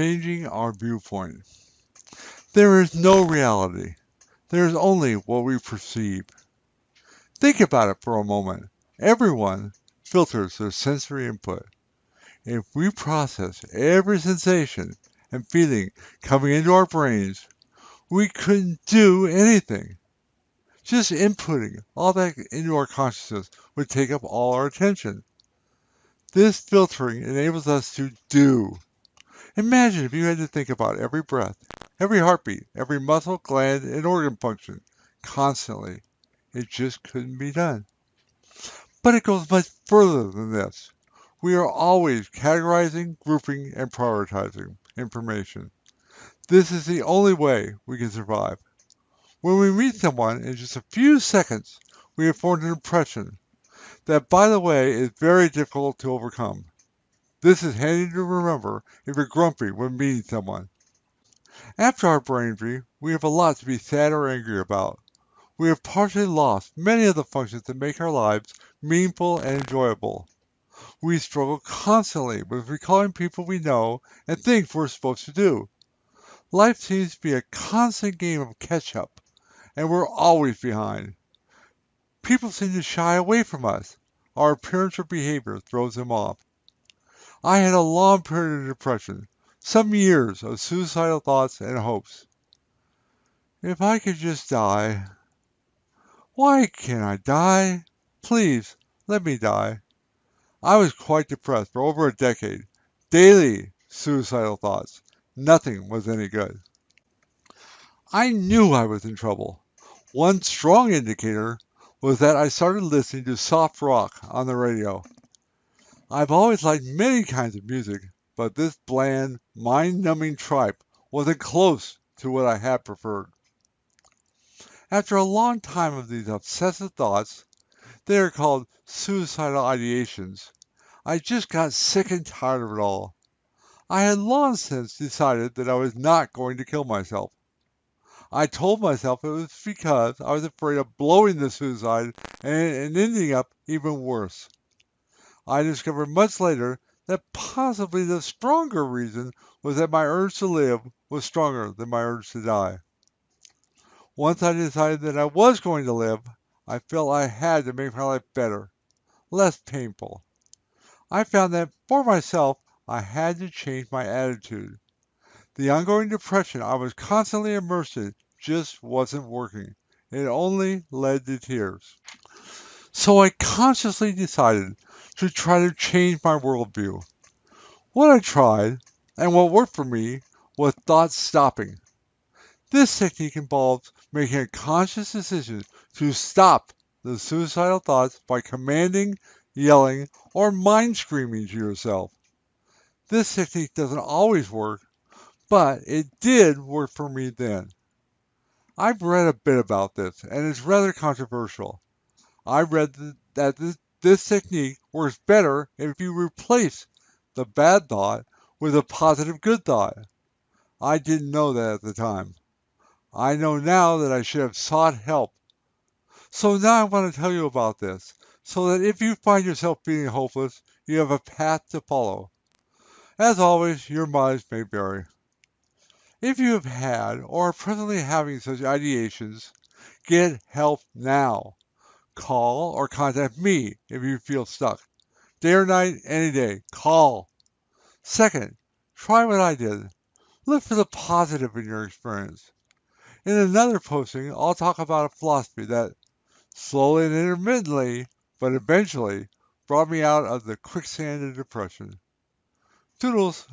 changing our viewpoint. There is no reality. There is only what we perceive. Think about it for a moment. Everyone filters their sensory input. If we process every sensation and feeling coming into our brains, we couldn't do anything. Just inputting all that into our consciousness would take up all our attention. This filtering enables us to do. Imagine if you had to think about every breath, every heartbeat, every muscle, gland, and organ function constantly. It just couldn't be done. But it goes much further than this. We are always categorizing, grouping, and prioritizing information. This is the only way we can survive. When we meet someone in just a few seconds, we have formed an impression that, by the way, is very difficult to overcome. This is handy to remember if you're grumpy when meeting someone. After our brain injury, we have a lot to be sad or angry about. We have partially lost many of the functions that make our lives meaningful and enjoyable. We struggle constantly with recalling people we know and think we're supposed to do. Life seems to be a constant game of catch-up, and we're always behind. People seem to shy away from us. Our appearance or behavior throws them off. I had a long period of depression, some years of suicidal thoughts and hopes. If I could just die. Why can't I die? Please, let me die. I was quite depressed for over a decade. Daily suicidal thoughts. Nothing was any good. I knew I was in trouble. One strong indicator was that I started listening to soft rock on the radio. I've always liked many kinds of music, but this bland, mind-numbing tripe wasn't close to what I had preferred. After a long time of these obsessive thoughts, they are called suicidal ideations, I just got sick and tired of it all. I had long since decided that I was not going to kill myself. I told myself it was because I was afraid of blowing the suicide and ending up even worse. I discovered much later that possibly the stronger reason was that my urge to live was stronger than my urge to die. Once I decided that I was going to live, I felt I had to make my life better, less painful. I found that for myself, I had to change my attitude. The ongoing depression I was constantly immersed in just wasn't working. It only led to tears. So I consciously decided to try to change my worldview. What I tried, and what worked for me, was thought stopping. This technique involves making a conscious decision to stop the suicidal thoughts by commanding, yelling, or mind screaming to yourself. This technique doesn't always work, but it did work for me then. I've read a bit about this, and it's rather controversial. I read that this technique works better if you replace the bad thought with a positive good thought. I didn't know that at the time. I know now that I should have sought help. So now I want to tell you about this, so that if you find yourself feeling hopeless, you have a path to follow. As always, your mileage may vary. If you have had or are presently having such ideations, get help now. Call or contact me if you feel stuck. Day or night, any day, call. Second, try what I did. Look for the positive in your experience. In another posting, I'll talk about a philosophy that slowly and intermittently, but eventually, brought me out of the quicksand of depression. Toodles!